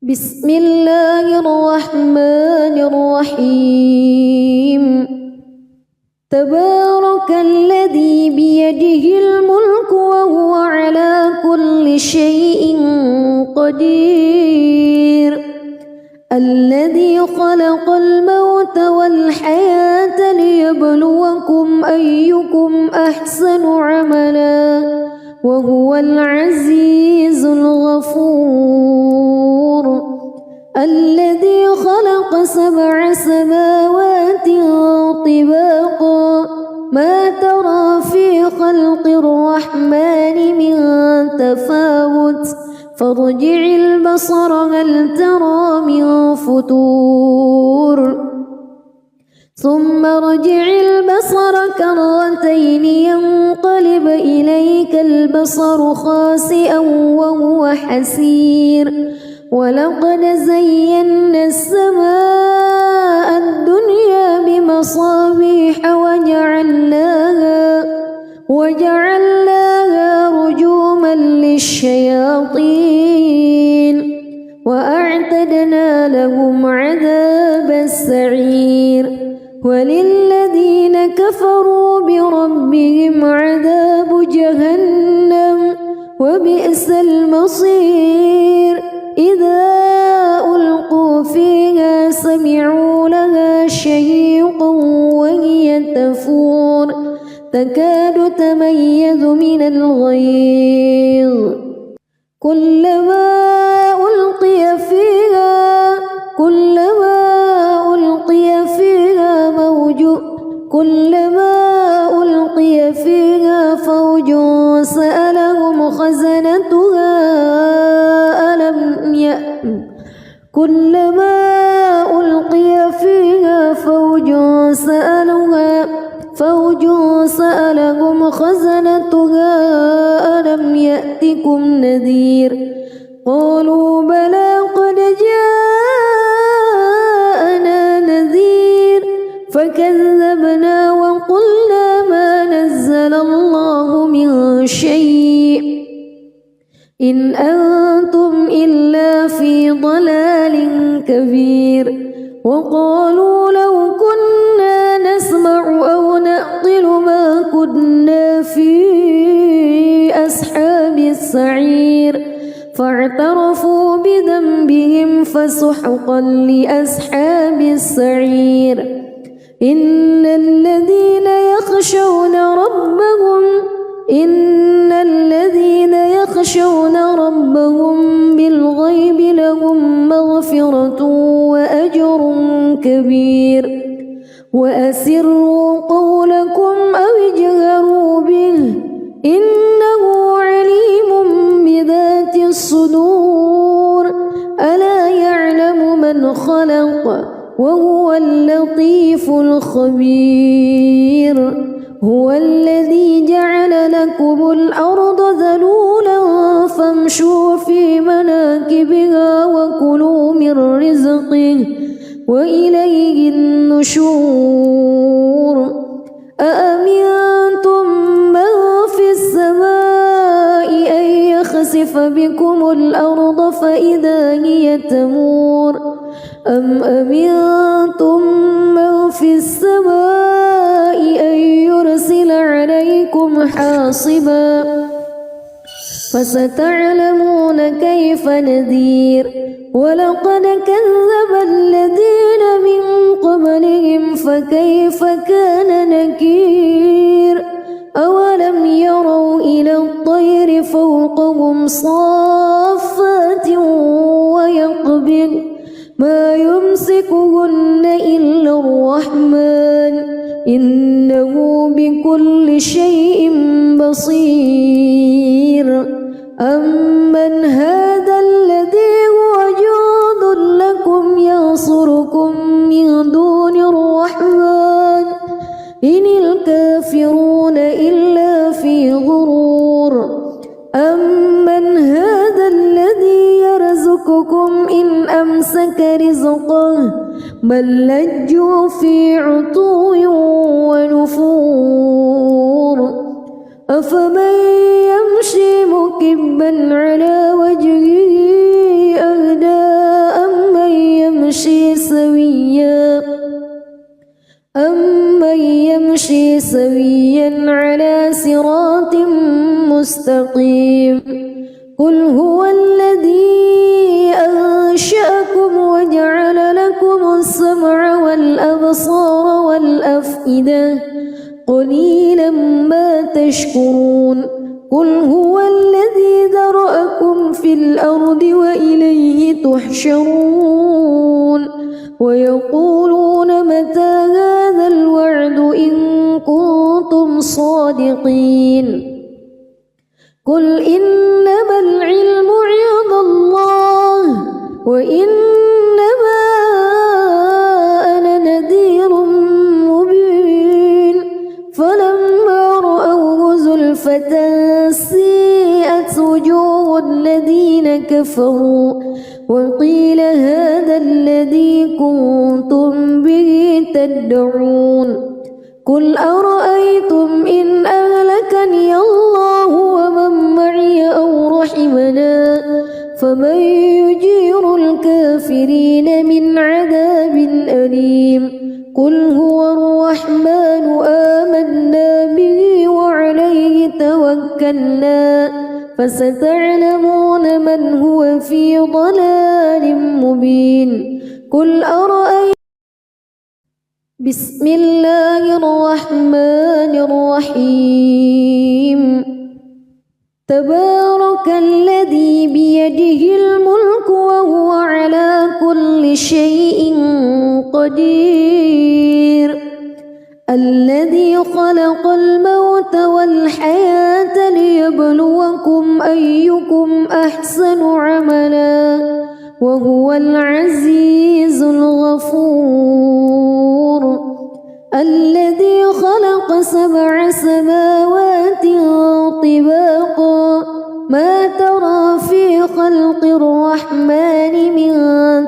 بسم الله الرحمن الرحيم تبارك الذي بيده الملك وهو على كل شيء قدير الذي خلق الموت والحياة ليبلوكم أيكم أحسن عملا وهو العزيز الغفور الذي خلق 7 سماوات طباقا ما ترى في خلق الرحمن من تفاوت فارجع البصر هل ترى من فتور ثم ارجع البصر كرتين ينقلب إليك البصر خاسئا وهو حسير ولقد زينا السماء الدنيا بمصابيح وجعلناها رجوما للشياطين وأعتدنا لهم عذاب السعير وللذين كفروا بربهم عذاب جهنم وبئس المصير إذا ألقوا فيها سمعوا لها شهيقا وهي تفور تكاد تميز من الغيظ كلما ألقي فيها فوج سألهم خزنتها ألم يأتكم نذير قالوا بلى قد جاءنا نذير فكذبنا وقلنا ما نزل الله من شيء إن أنتم إلا في ضلال كبير وقالوا لو كنا نسمع أو نعقل ما كنا في أصحاب السعير فاعترفوا بذنبهم فسحقا لأصحاب السعير إن الذين يخشون ربهم بالغيب لهم مغفرة وأجر كبير وأسروا قولكم أو اجهروا به إنه عليم بذات الصدور ألا يعلم من خلق وهو اللطيف الخبير هو الذي جعل لكم الأرض ذلولا فامشوا في مناكبها وكلوا من رزقه وإليه النشور أأمنتم من في السماء أن يخسف بكم الأرض فإذا هي تمور أم أمنتم من في السماء أن يرسل عليكم حاصبا فستعلمون كيف نذير ولقد كذب الذين من قبلهم فكيف كان نكير أولم يروا إلى الطير فوقهم صافات ويقبض ما يمسكهن إلا الرحمن إنه بكل شيء بصير أمن هذا الذي هو جند لكم ينصركم من دون الرحمن إن الكافرون إلا في غرور أمن هذا الذي يرزقكم إن أمسك رزقه بل لجوا في عتو ونفور أفمن يمشي مكبا على وجهه أهدى سويا على صراط مستقيم قل هو الذي أنشأكم وجعل لكم السمع والأبصار والأفئدة قليلا ما تشكرون قل هو الذي ذرأكم في الأرض وإليه تحشرون ويقولون متى هذا الوعد إن كنتم صادقين قل إنما العلم عند الله وإنما أنا نذير مبين فلما رأوه زلفة سيئت وجوه الذين كفروا وقيل هذا الذي كنتم به تدعون قل أرأيتم إن أهلكني الله ومن معي أو رحمنا فمن يجير الكافرين من عذاب أليم قل هو الرحمن آمنا به وعليه توكلنا فستعلمون من هو في ضلال مبين قل أرأيتم بسم الله الرحمن الرحيم تبارك الذي بيده الملك وهو على كل شيء قدير الذي خلق الموت والحياة ليبلوكم أيكم أحسن عملا وهو العزيز الغفور الذي خلق 7 سماوات طباقا ما ترى في خلق الرحمن من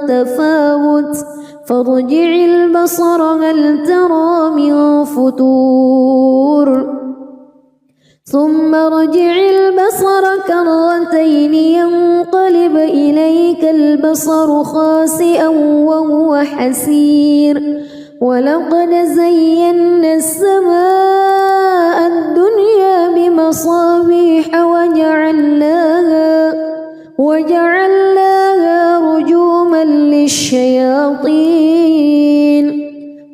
تفاوت فارجع البصر هل ترى من فتور ثم ارجع البصر كرتين ينقلب إليك البصر خاسئا وهو حسير ولقد زينا السماء الدنيا بمصابيح وجعلناها رجوما للشياطين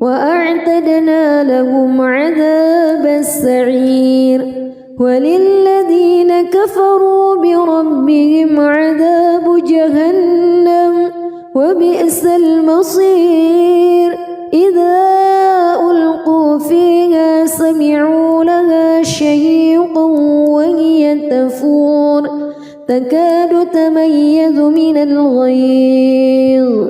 وأعتدنا لهم عذاب السعير وللذين كفروا بربهم عذاب جهنم وبئس المصير إذا ألقوا فيها سمعوا لها شهيقا وهي تفور تكاد تميز من الغيظ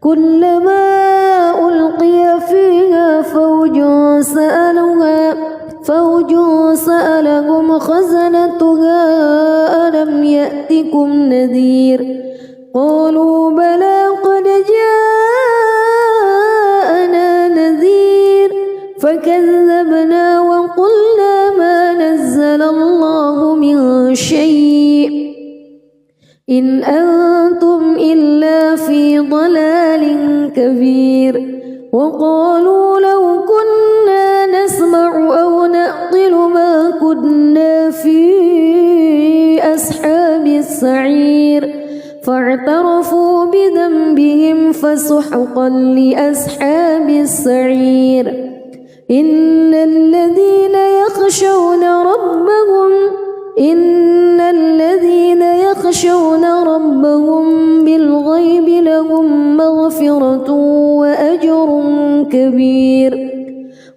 كلما ألقي فيها فوج سألهم خزنتها ألم يأتكم نذير قالوا بلى قد جاءنا نذير فكذبنا وقلنا ما نزل الله من شيء إن أنتم إلا في ضلال كبير وقالوا لو كنا نسمع أو نعقل ما كنا في أصحاب السعير فاعترفوا بذنبهم فسحقا لأصحاب السعير إن الذين يخشون ربهم بالغيب لهم مغفرة وأجر كبير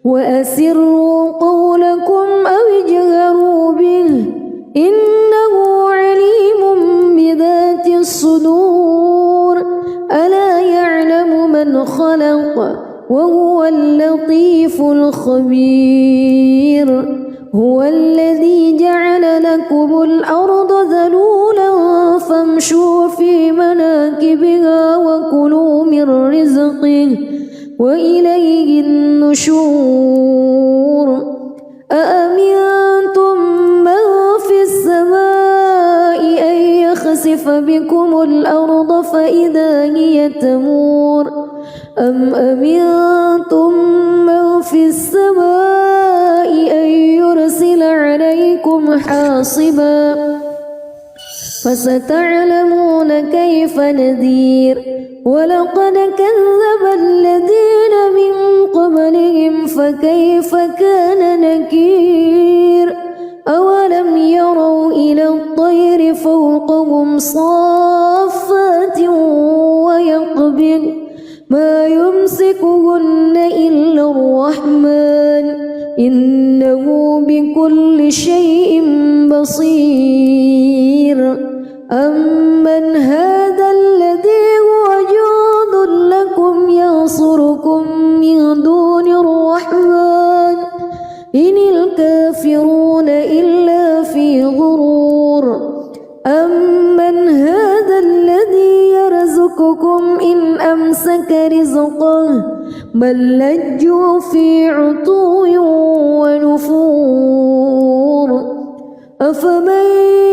وأسروا قولكم أو اجهروا به إنه عليم بذات الصدور ألا يعلم من خلق وهو اللطيف الخبير هو الذي جعل لكم الأرض ذلولا فامشوا في مناكبها وكلوا من رزقه وإليه النشور أأمنتم من في السماء أن يخسف بكم الأرض فإذا هي تمور أم أمنتم من في السماء أن يرسل عليكم حاصبا فستعلمون كيف نذير ولقد كذب الذين من قبلهم فكيف كان نكير أولم يروا إلى الطير فوقهم صافات ويقبض ما يمسكهن إلا الرحمن إنه بكل شيء بصير أمن هذا الذي هو جند لكم ينصركم من دون الرحمن إن الكافرون إلا في غرور أمن هذا الذي يرزقكم إن أمسك رزقه بل لجوا في عتو ونفور أفمن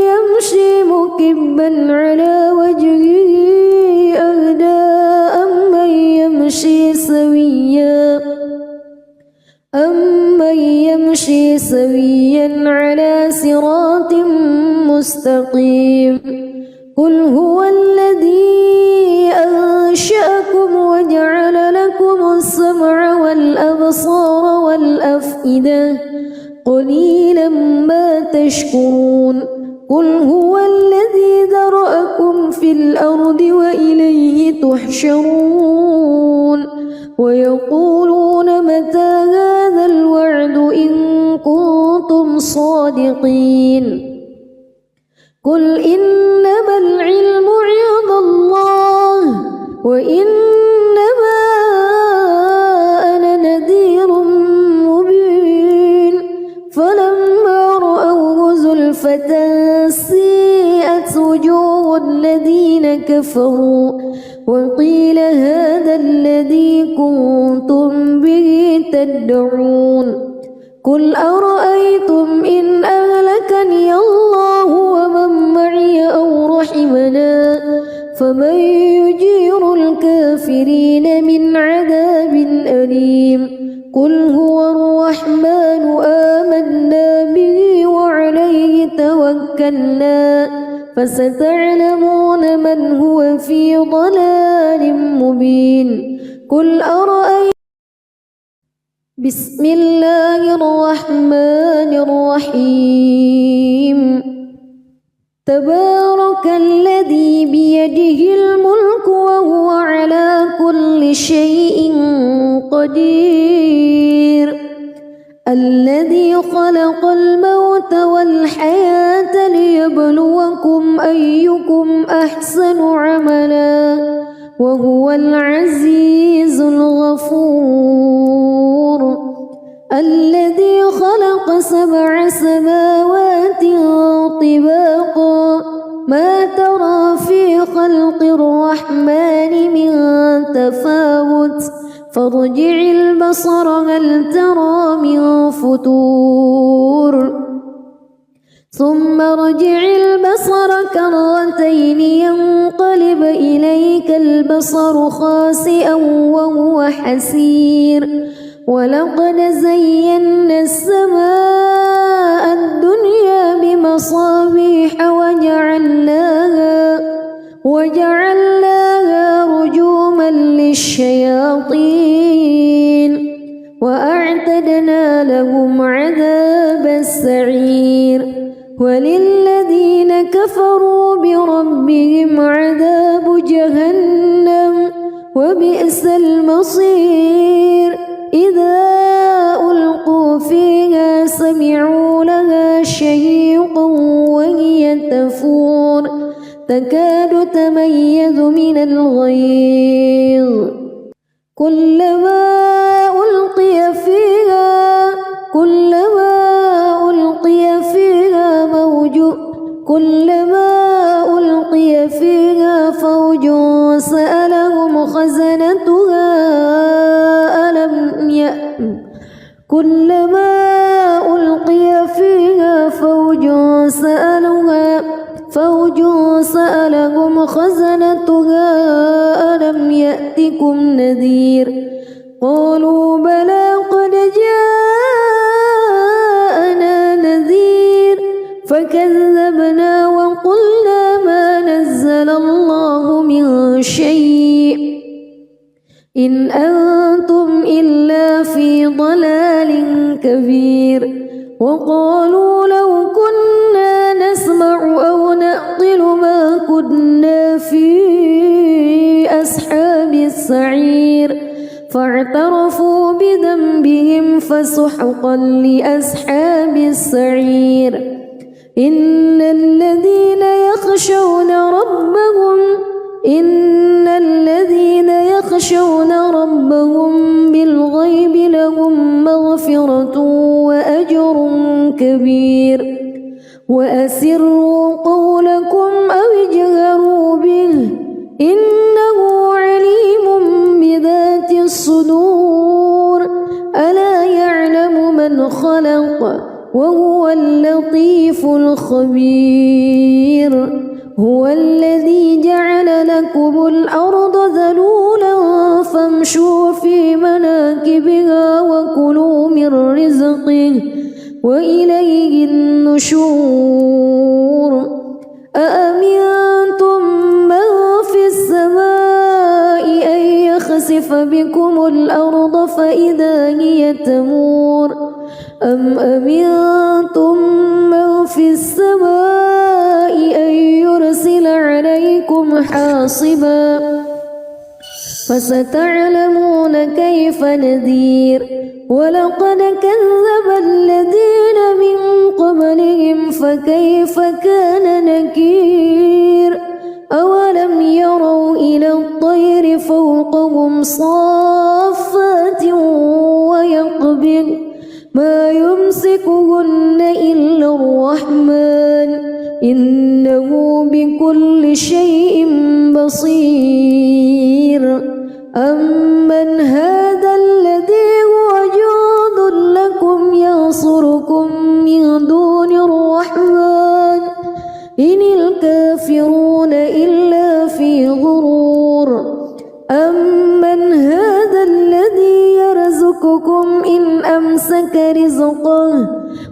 يمشي مكبا على وجهه أهدى أمن يمشي سويا على صراط مستقيم قل هو الذي أنشأكم وجعل لكم السمع والأبصار والأفئدة قليلا ما تشكرون قل هو الذي ذرأكم في الأرض وإليه تحشرون ويقولون متى هذا الوعد إن كنتم صادقين قل إنما العلم عند الله وإنما أنا نذير مبين فلما رأوه زلفة سيئت وجوه الذين كفروا وقيل هذا الذي كنتم به تدعون قل أرأيتم إن أهلكني الله ومن معي أو رحمنا فمن يجير الكافرين من عذاب أليم قل هو الرحمن آمنا به وعليه توكلنا فستعلمون من هو في ضلال مبين قل أرأيتم بسم الله الرحمن الرحيم تبارك الذي بيده الملك وهو على كل شيء قدير الذي خلق الموت والحياة ليبلوكم أيكم أحسن عملا وهو العزيز الغفور الذي خلق 7 سماوات طباقا ما ترى في خلق الرحمن من تفاوت فارجع البصر هل ترى من فتور ثم ارجع البصر كرتين ينقلب إليك البصر خاسئا وهو حسير ولقد زينا السماء الدنيا بمصابيح وجعلناها رجوما للشياطين وأعتدنا لهم عذاب السعير وللذين كفروا بربهم عذاب جهنم وبئس المصير إذا ألقوا فيها سمعوا لها شهيقا وهي تفور تكاد تميز من الغيظ كلما ألقي فيها فوج سألهم خزنتها كلما ألقي فيها فوج سألهم خزنتها ألم يأتكم نذير قالوا بلى قد جاءنا نذير فكذبنا وقلنا ما نزل الله من شيء إن أنتم إلا في ضلال كبير وقالوا لو كنا نسمع أو نعقل ما كنا في أصحاب السعير فاعترفوا بذنبهم فسحقا لأصحاب السعير إن الذين يخشون ربهم بالغيب لهم مغفرة وأجر كبير وأسروا قولكم أو اجهروا به إنه عليم بذات الصدور ألا يعلم من خلق وهو اللطيف الخبير هو الذي جعل لكم الأرض ذلولا فامشوا في مناكبها وكلوا من رزقه وإليه النشور أأمنتم من في السماء أن يخسف بكم الأرض فإذا هي تمور أم أمنتم من في السماء أن يرسل عليكم حاصبا فستعلمون كيف نذير ولقد كذب الذين من قبلهم فكيف كان نكير أولم يروا إلى الطير فوقهم صافات ويقبض ما يمسكهن إلا الرحمن إنه بكل شيء بصير أمن هذا الذي هو جند لكم ينصركم من دون الرحمن إن الكافرون إلا في غرور أمن هذا الذي يرزقكم إن أمسك رزقه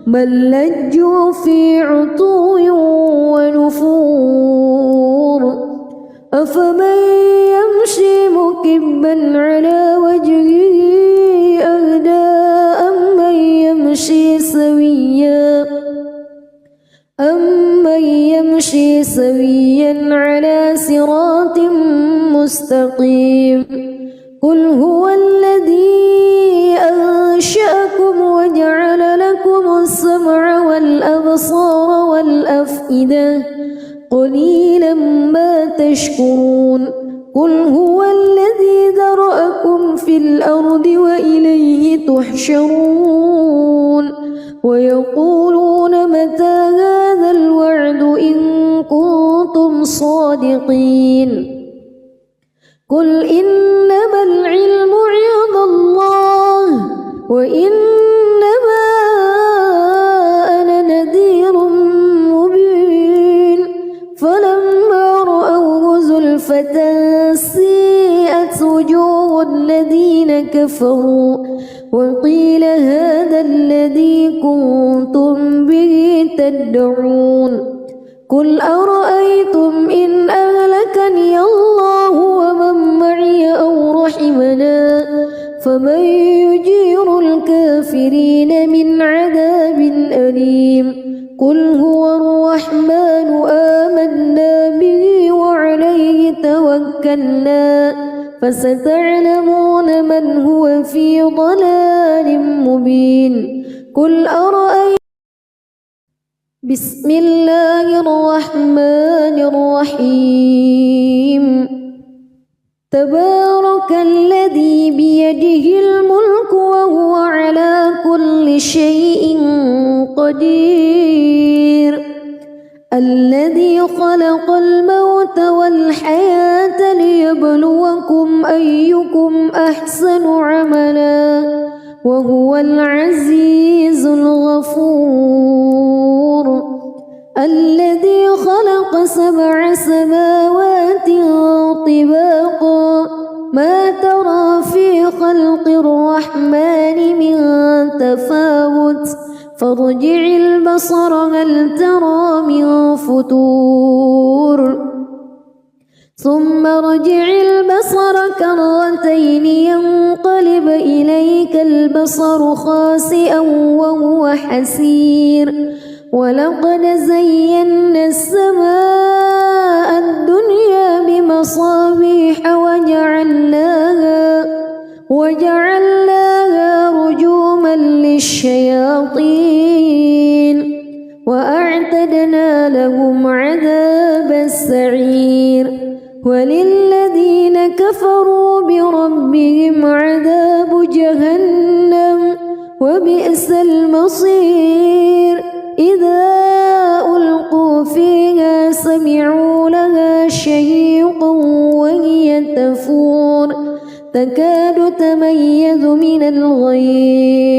بل لجوا في عتو ونفور أفمن يمشي مكبا على وجهه أهدى أمن يمشي سويا على صراط مستقيم قل هو الذي أنشأكم وجعل لكم السمع والأبصار والأفئدة قليلا ما تشكرون قل هو الذي ذرأكم في الأرض وإليه تحشرون ويقولون متى هذا الوعد إن كنتم صادقين قل إنما العلم عند الله وإنما أنا نذير مبين فلما رأوه زلفة سيئت وجوه الذين كفروا وقيل هذا الذي كنتم به تدعون قل أرأيتم إن أهلكني الله ومن معي أو رحمنا فمن يجير الكافرين من عذاب أليم قل هو الرحمن آمنا به وعليه توكلنا فستعلمون من هو في ضلال مبين قل أرأيتم بسم الله الرحمن الرحيم تبارك الذي بيده الملك وهو على كل شيء قدير الذي خلق الموت والحياة ليبلوكم أيكم أحسن عملا وهو العزيز الغفور الذي خلق 7 سماوات طباقا ما ترى في خلق الرحمن من تفاوت فارجع البصر هل ترى من فطور ثم ارجع البصر كرتين ينقلب إليك البصر خاسئا وهو حسير ولقد زينا السماء الدنيا بمصابيح وجعلناها رجوما للشياطين وأعتدنا لهم عذاب السعير وللذين كفروا بربهم عذاب جهنم وبئس المصير إذا ألقوا فيها سمعوا لها شهيقا وهي تفور تكاد تميز من الغيظ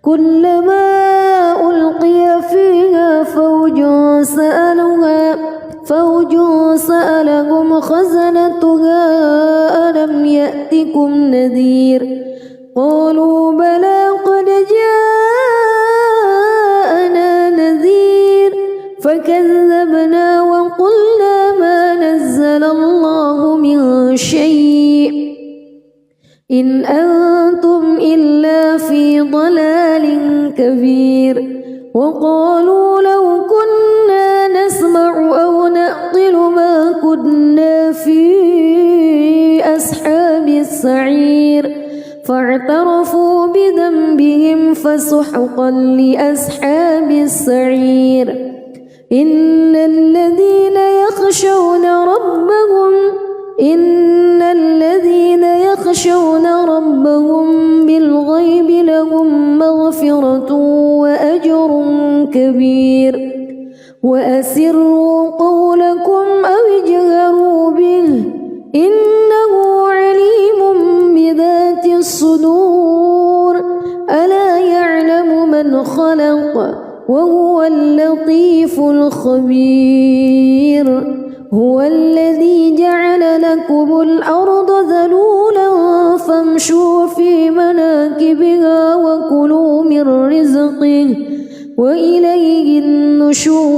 كلما ألقي فيها فوج سألهم خزنتها ألم يأتكم نذير قالوا بلى قد جاءنا نذير فكذبنا وقلنا ما نزل الله من شيء إن أنتم إلا في ضلال كبير وقالوا لو كنا نسمع أو نعقل ما كنا في أصحاب السعير فاعترفوا بذنبهم فسحقا لأصحاب السعير إن الذين يخشون ربهم بالغيب لهم مغفرة وأجر كبير وأسروا قولكم أو اجهروا به إنه عليم بذات الصدور ألا يعلم من خلق وهو اللطيف الخبير هو الذي جعل لكم الأرض ذلولا فامشوا في مناكبها وكلوا من رزقه وإليه النشور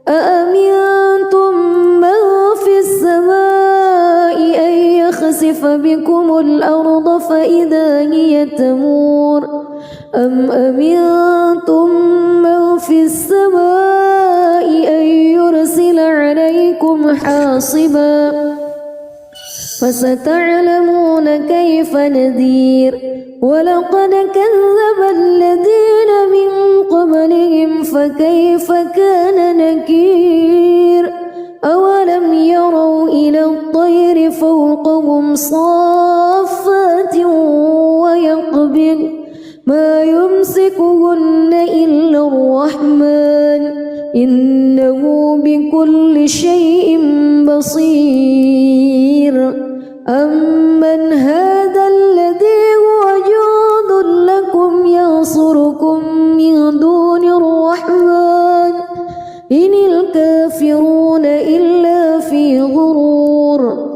أأمنتم من في السماء أن يخسف بكم الأرض فإذا هي تمور أم أمنتم من في السماء أن يرسل عليكم حاصبا فستعلمون كيف نذير ولقد كذب الذين من قبلهم فكيف كان نكير أولم يروا إلى الطير فوقهم صافات ويقبض ما يمسكهن إلا الرحمن إنه بكل شيء بصير أمن هذا الذي هو جند لكم ينصركم من دون الرحمن إن الكافرون إلا في غرور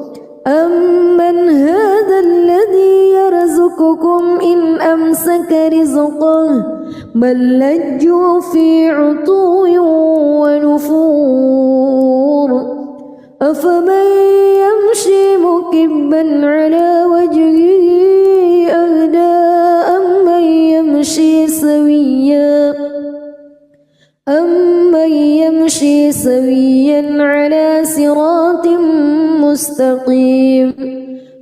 أمن هذا الذي يرزقكم إن أمسك رزقه بل لجوا في عتو ونفور أفمن يمشي مكبا على وجهه أهدى أمن يمشي سويا على صراط مستقيم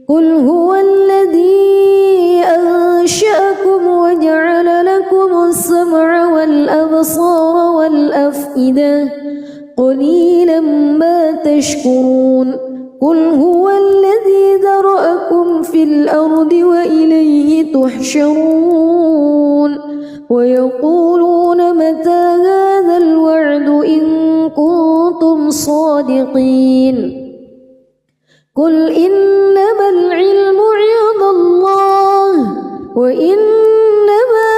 قل هو الذي أنشأكم وجعل لكم السمع والأبصار والأفئدة قليلا ما تشكرون قل هو الذي ذرأكم في الأرض وإليه تحشرون ويقولون متى هذا الوعد إن كنتم صادقين قل إنما العلم عند الله وإنما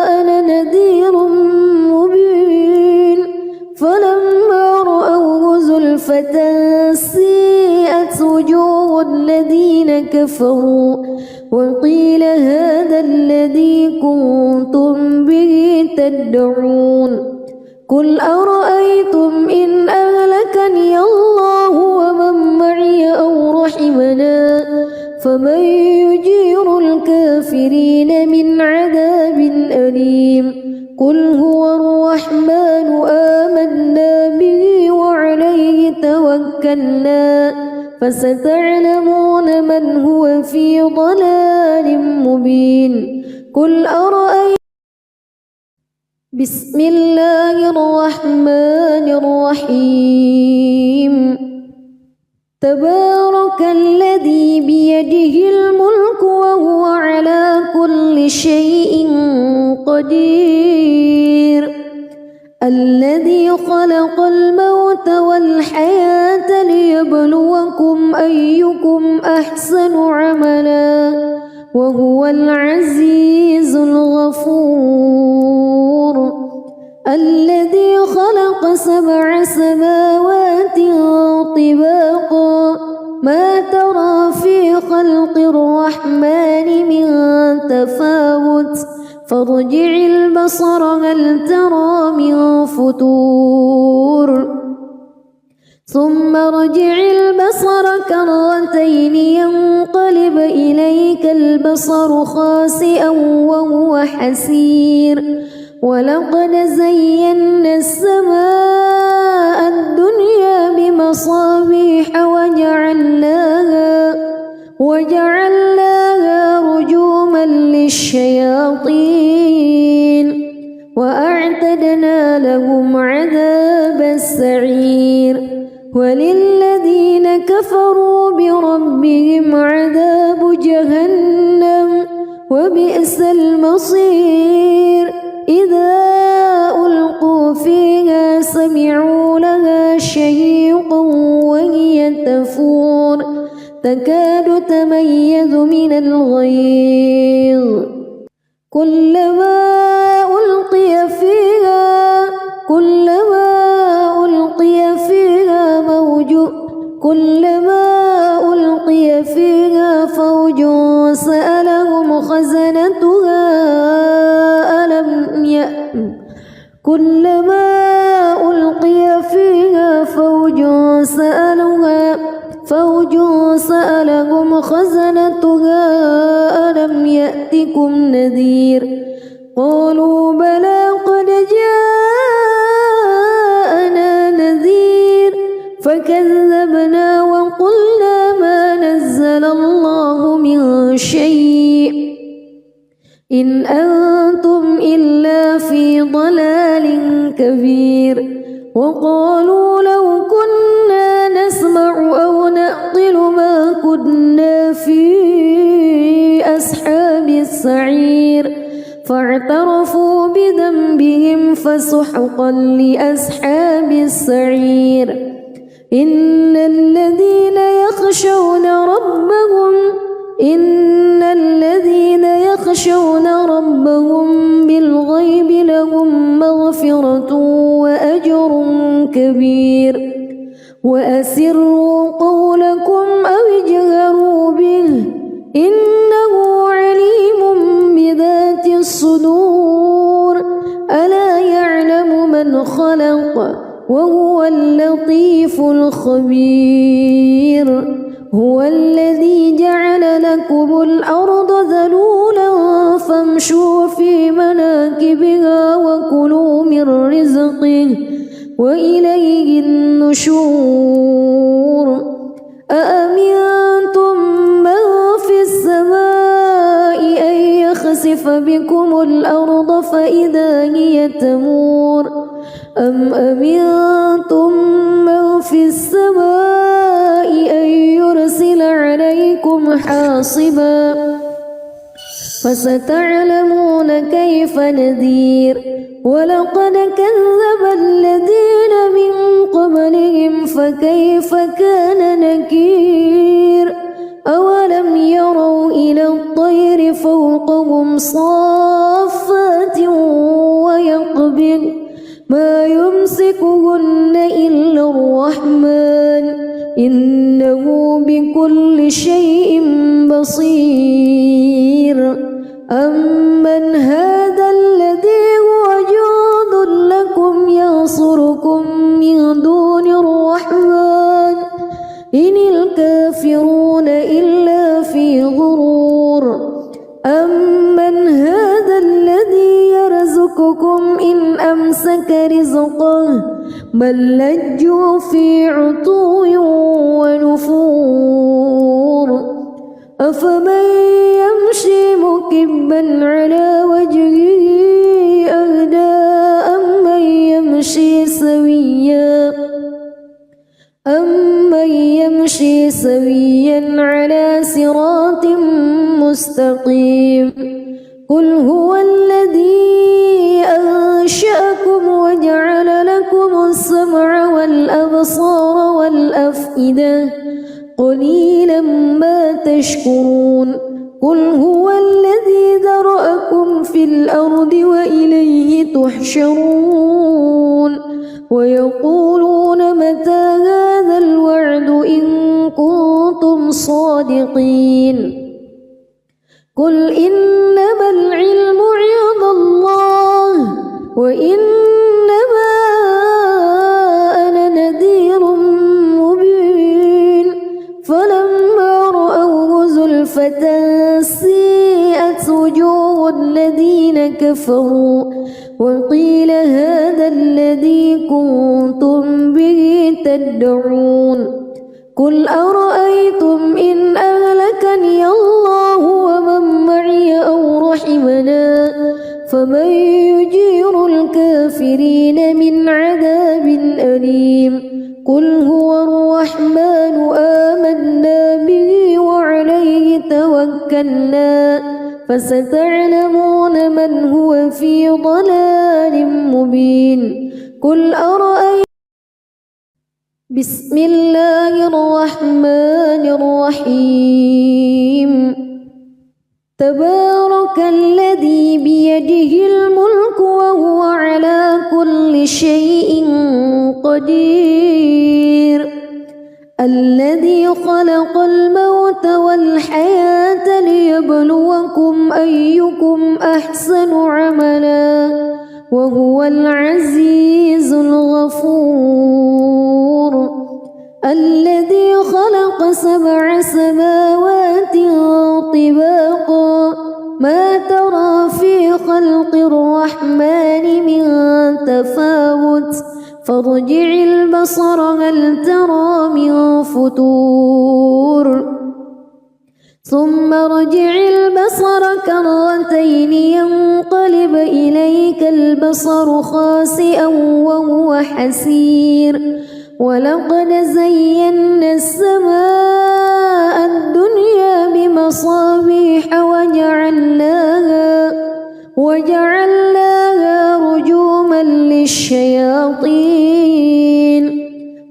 أنا نذير مبين فلما رأوه زلفة سيئت وجوه الذين كفروا وقيل هذا الذي كنتم به تدعون قل أرأيتم إن أهلكني الله ومن معي أو رحمنا فمن يجير الكافرين من عذاب أليم قل هو الرحمن آمنا به وعليه توكلنا فستعلمون من هو في ضلال مبين قل أرأيتم بسم الله الرحمن الرحيم تبارك الذي بيده الملك وهو على كل شيء قدير الذي خلق الموت والحياة ليبلوكم أيكم أحسن عملا وهو العزيز الغفور الذي خلق 7 سماوات طباقا ما ترى في خلق الرحمن من تفاوت فارجع البصر هل ترى من فتور ثم ارجع البصر كرتين ينقلب إليك البصر خاسئا وهو حسير ولقد زينا السماء الدنيا بمصابيح وجعلناها رجوما للشياطين وأعتدنا لهم عذاب السعير وللذين كفروا بربهم عذاب جهنم وبئس المصير إذا ألقوا فيها سمعوا لها شهيقا وهي تفور تكاد تميز من الغيظ كلما ألقي فيها فوج سألهم خزنتها كلما ألقي فيها فوج سألهم خزنتها ألم يأتكم نذير قالوا بلى قد جاءنا نذير فكذبنا وقلنا ما نزل الله من شيء إن أنتم إلا في ضلال كبير وقالوا لو كنا نسمع أو نعقل ما كنا في أصحاب السعير فاعترفوا بذنبهم فسحقا لأصحاب السعير إن الذين يخشون ربهم بالغيب لهم مغفرة وأجر كبير وأسروا قولكم أو اجهروا به إنه عليم بذات الصدور ألا يعلم من خلق وهو اللطيف الخبير هو الذي جعل لكم الأرض ذلولا فامشوا في مناكبها وكلوا من رزقه وإليه النشور أأمنتم من في السماء أن يخسف بكم الأرض فإذا هي تمور أم أمنتم من في السماء حاصبا فستعلمون كيف نذير ولقد كذب الذين من قبلهم فكيف كان نكير أولم يروا إلى الطير فوقهم صافات ويقبض ما يمسكهن إلا الرحمن إنه بكل شيء بصير أمن هذا الذي هو جند لكم ينصركم من دون الرحمن إن الكافرون إلا في غرور أمن هذا الذي يرزقكم إن أمسك رزقه بل لجوا في عتو ونفور أفمن يمشي مكبا على وجهه أهدى أمن يمشي سويا على صراط مستقيم قل هو الذي أنشأكم وجعل لكم السمع والأبصار والأفئدة قليلا ما تشكرون قل هو الذي ذرأكم في الأرض وإليه تحشرون ويقولون متى هذا الوعد إن كنتم صادقين قل إنما العلم عند الله وإنما أنا نذير مبين فلما رأوه زلفة سيئت وجوه الذين كفروا وقيل هذا الذي كنتم به تدعون قل أرأيتم إن أهلكني الله ومن معي أو رحمنا فمن يجير الكافرين من عذاب أليم قل هو الرحمن آمنا به وعليه توكلنا فستعلمون من هو في ضلال مبين قل أرأيتم بسم الله الرحمن الرحيم تبارك الذي بيده الملك وهو على كل شيء قدير الذي خلق الموت والحياة ليبلوكم أيكم أحسن عملا وهو العزيز الغفور الذي خلق 7 سماوات طباقا ما ترى في خلق الرحمن من تفاوت فارجع البصر هل ترى من فتور ثم ارجع البصر كرتين ينقلب إليك البصر خاسئا وهو حسير ولقد زينا السماء الدنيا بمصابيح وجعلناها رجوما للشياطين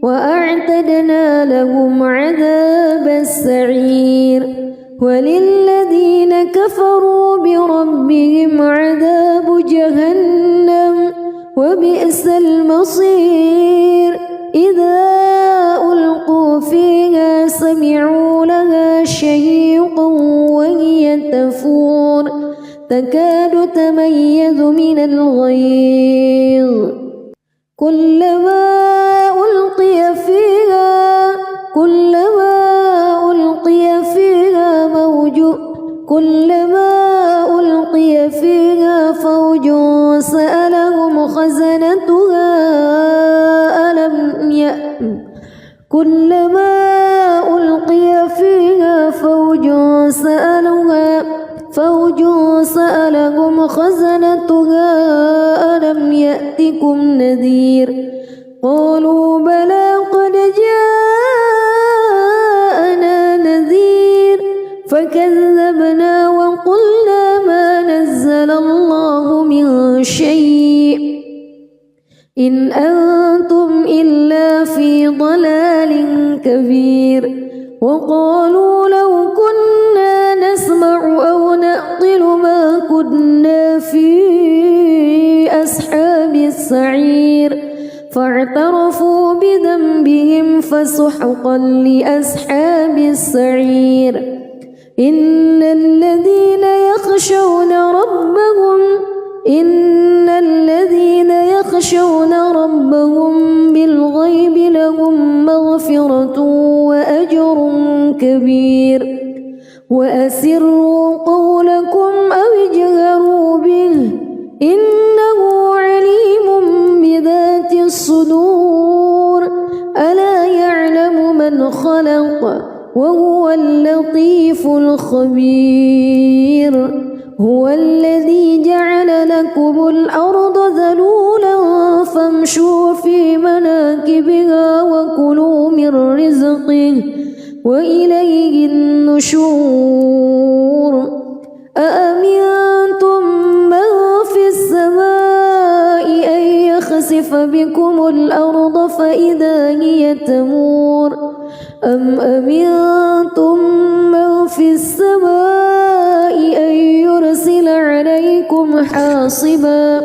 وأعتدنا لهم عذاب السعير وللذين كفروا بربهم عذاب جهنم وبئس المصير إذا ألقوا فيها سمعوا لها شهيقا وهي تفور تكاد تميز من الغيظ كلما ألقي فيها فوج سألهم خزنتها كلما ألقي فيها فوج سألهم خزنتها ألم يأتكم نذير قالوا بلى قد جاءنا نذير الله من شيء إن أنتم إلا في ضلال كبير وقالوا لو كنا نسمع أو نعقل ما كنا في أصحاب السعير فاعترفوا بذنبهم فسحقا لأصحاب السعير إن الذين يخشون ربهم بالغيب لهم مغفرة وأجر كبير وأسروا قولكم أو اجهروا به إنه عليم بذات الصدور ألا يعلم من خلق وهو اللطيف الخبير هو الذي جعل لكم الأرض ذلولا فامشوا في مناكبها وكلوا من رزقه وإليه النشور أأمنتم من في السماء أن يخسف بكم الأرض فإذا هي تمور أم أمنتم من في السماء أن يرسل عليكم حاصبا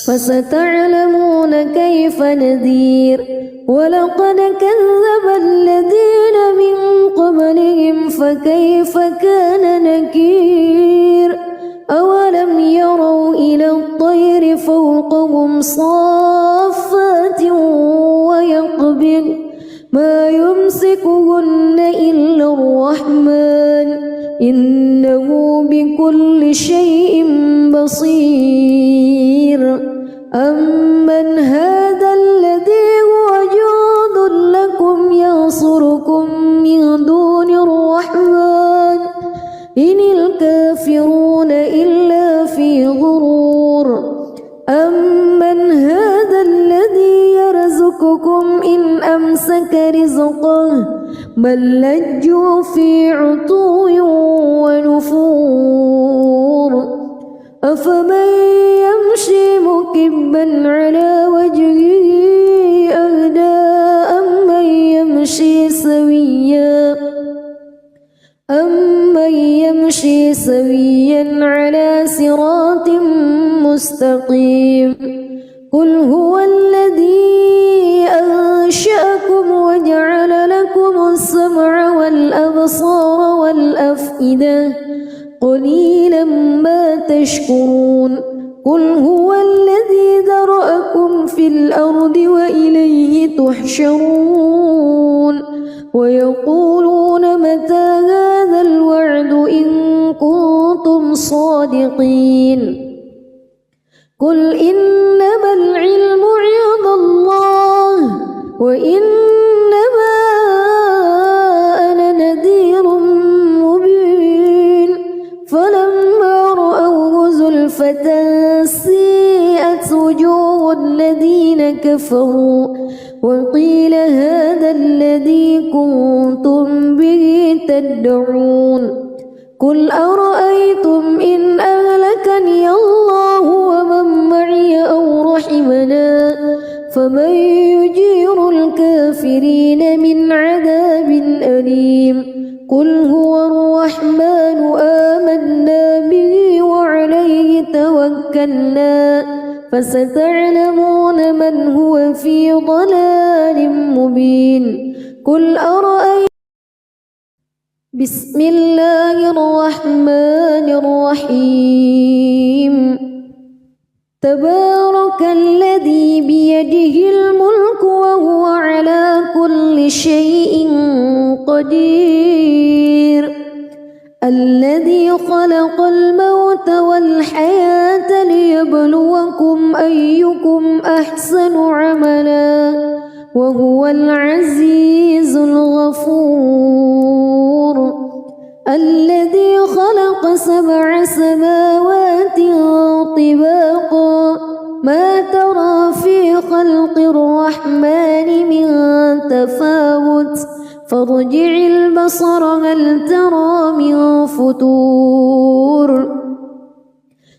فستعلمون كيف نذير ولقد كذب الذين من قبلهم فكيف كان نكير أولم يروا إلى الطير فوقهم صافات ويقبض ما يمسكهن إلا الرحمن إنه بكل شيء بصير أمن هذا الذي هو جند لكم ينصركم من دون الرحمن إن الكافرون إلا في غرور أمن هذا الذي يرزقكم إن أمسك رزقه بل لجوا في عتو ونفور أفمن يمشي مكبا على وجهه أهدى أمن يمشي سويا على صراط مستقيم قل هو الذي أنشأكم وجعل لكم السمع والأبصار والأفئدة قليلا ما تشكرون قل هو الذي ذرأكم في الأرض وإليه تحشرون ويقولون متى هذا الوعد إن كنتم صادقين قل إنما العلم عند الله وإنما أنا نذير مبين فلما رأوه زلفة سيئت وجوه الذين كفروا وقيل هذا الذي كنتم به تدعون قل أرأيتم إن أهلكني الله ومن معي أو رحمنا فمن يجير الكافرين من عذاب أليم قل هو الرحمن آمنا به وعليه توكلنا فستعلمون من هو في ضلال مبين قل أرأيتم بسم الله الرحمن الرحيم تبارك الذي بيده الملك وهو على كل شيء قدير الذي خلق الموت والحياة ليبلوكم أيكم أحسن عملا وهو العزيز الغفور الذي خلق 7 سماوات طباقا ما ترى في خلق الرحمن من تفاوت فارجع البصر هل ترى من فتور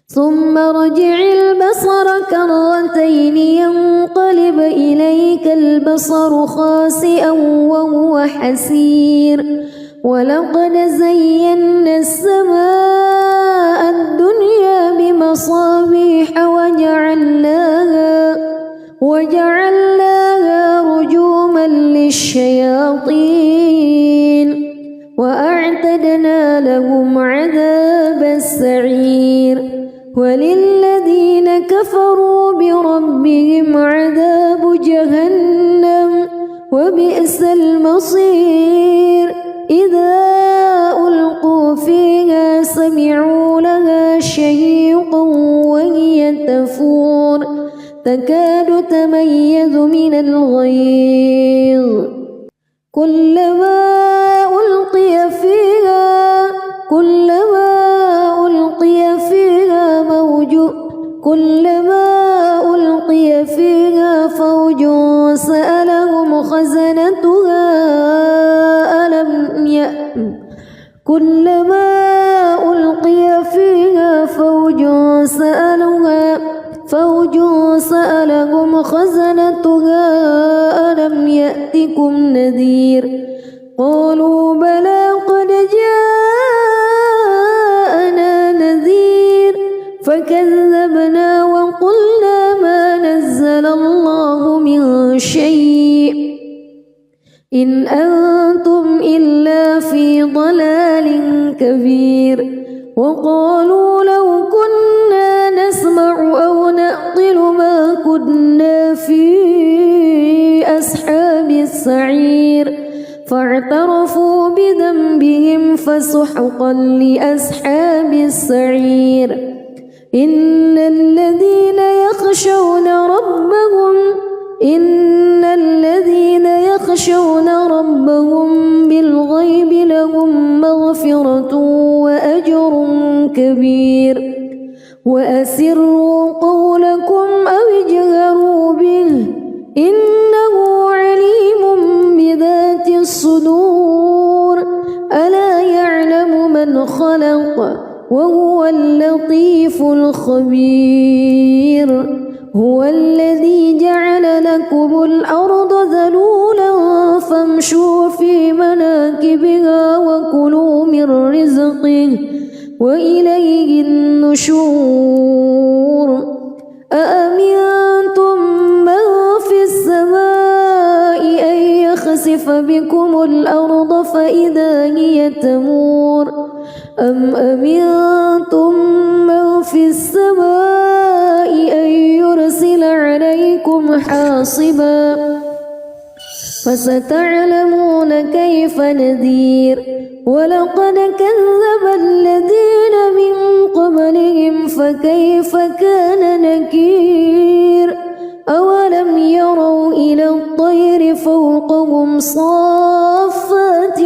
ثم ارجع البصر كرتين ينقلب إليك البصر خاسئا وهو حسير ولقد زينا السماء الدنيا بمصابيح وجعلناها رجوما للشياطين وأعتدنا لهم عذاب السعير وللذين كفروا بربهم عذاب جهنم وبئس المصير إذا ألقوا فيها سمعوا لها شهيقا وهي تفور تكاد تميز من الغيظ كلما ألقي فيها فوج سألهم خزنتها ألم يأتكم نذير قالوا بلى قد جاءنا نذير فكذبنا وقلنا ما نزل الله من شيء إن أنتم إلا في ضلال كبير وقالوا لو كنا نسمع أو نعقل ما كنا في أصحاب السعير فاعترفوا بذنبهم فسحقا لأصحاب السعير إن الذين يخشون ربهم بالغيب لهم مغفرة وأجر كبير وأسروا قولكم أو اجهروا به إنه عليم بذات الصدور ألا يعلم من خلق وهو اللطيف الخبير هو الذي جعل لكم الأرض ذلولا فامشوا في مناكبها وكلوا من رزقه وإليه النشور أأمنتم من في السماء أن يخسف بكم الأرض فإذا هي تمور أم أمنتم من في السماء أن يرسل عليكم حاصبا فستعلمون كيف نذير ولقد كذب الذين من قبلهم فكيف كان نكير أولم يروا إلى الطير فوقهم صافات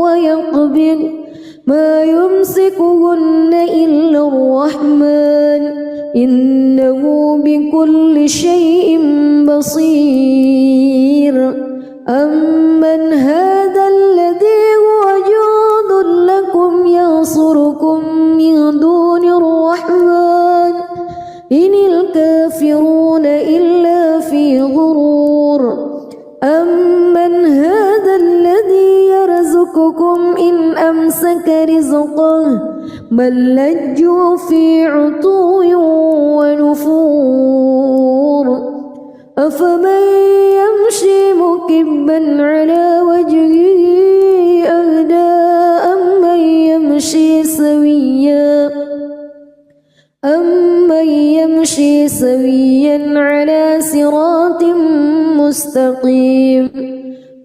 ويقبض ما يمسكهن إلا الرحمن إنه بكل شيء بصير أمن هذا الذي هو جند لكم ينصركم من دون الرحمن إن الكافرون إلا في غرور أمن هذا الذي يرزقكم إن أمسك رزقه بل لجوا في عتو ونفور أفمن يمشي مكبا على وجهه أهدى أمن يمشي سويا على صراط مستقيم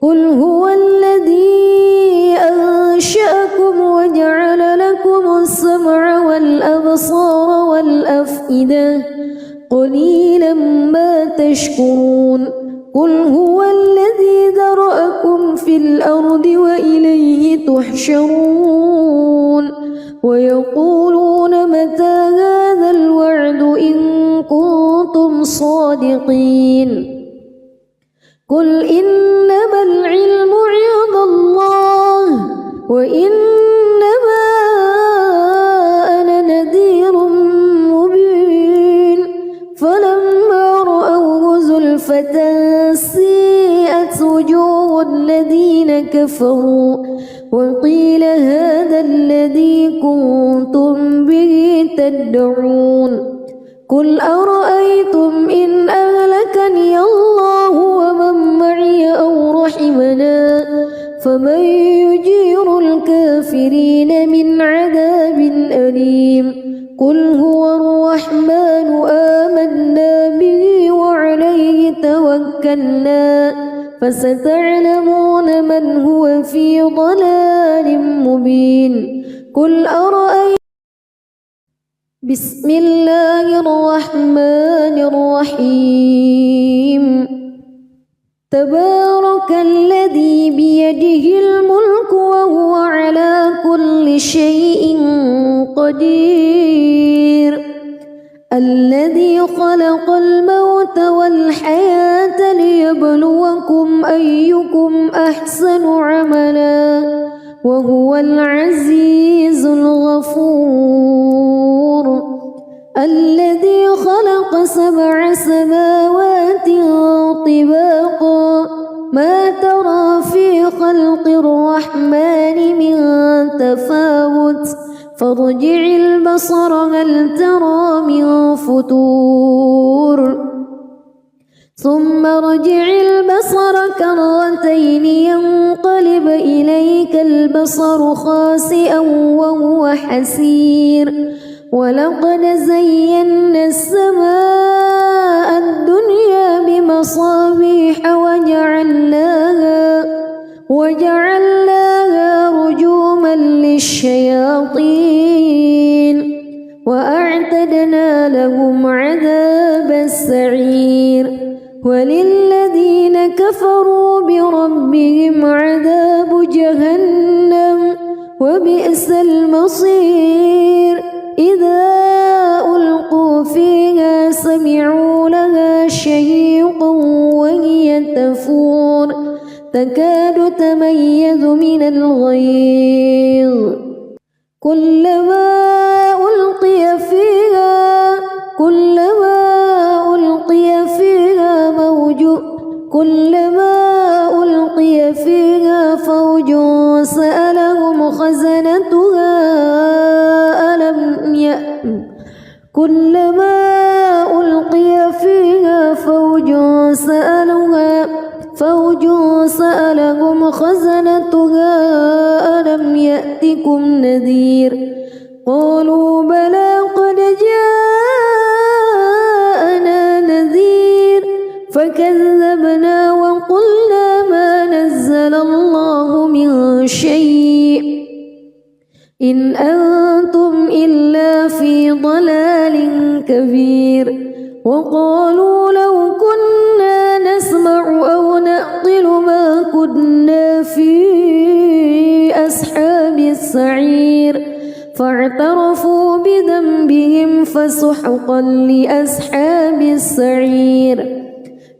قل هو الذي أنشأكم وجعل لكم السمع والأبصار والأفئدة قليلا ما تشكرون قل هو الذي ذرأكم في الأرض وإليه تحشرون ويقولون متى هذا الوعد إن كنتم صادقين قل إنما العلم عند الله وإنما أنا نذير خسفت سيئت وجوه الذين كفروا وقيل هذا الذي كنتم به تدعون قل أرأيتم إن أهلكني الله ومن معي أو رحمنا فمن يجير الكافرين من عذاب أليم قل هو الرحمن آمنا به وعليه توكلنا فستعلمون من هو في ضلال مبين قل أرأيتم بسم الله الرحمن الرحيم تبارك الذي بيده الملك وهو على كل شيء قدير الذي خلق الموت والحياة ليبلوكم أيكم أحسن عملا وهو العزيز الغفور الذي خلق 7 سماوات طباقا ما ترى في خلق الرحمن من تفاوت فارجع البصر هل ترى من فتور ثم ارجع البصر كرتين ينقلب إليك البصر خاسئا وهو حسير ولقد زينا السماء الدنيا بمصابيح وجعلناها رجوما للشياطين وأعتدنا لهم عذاب السعير وللذين كفروا بربهم عذاب جهنم وبئس المصير إذا ألقوا فيها سمعوا لها شهيقا وهي تفور تكاد تميز من الغيظ كلما ألقي فيها فوج سألهم خزنتها كلما ألقي فيها فوج سألهم خزنتها ألم يأتكم نذير قالوا بلى قد جاءنا نذير فكذبنا وقلنا ما نزل الله من شيء إن أنتم إلا في ضلال كبير وقالوا لو كنا نسمع أو نعقل ما كنا في أصحاب السعير فاعترفوا بذنبهم فسحقا لأصحاب السعير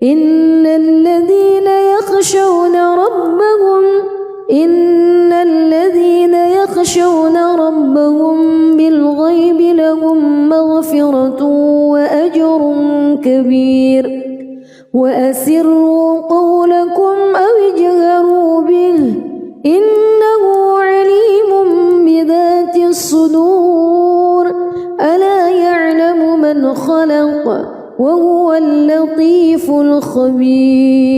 إن الذين يخشون ربهم بالغيب لهم مغفرة وأجر كبير وأسروا قولكم أو اجهروا به إنه عليم بذات الصدور ألا يعلم من خلق وهو اللطيف الخبير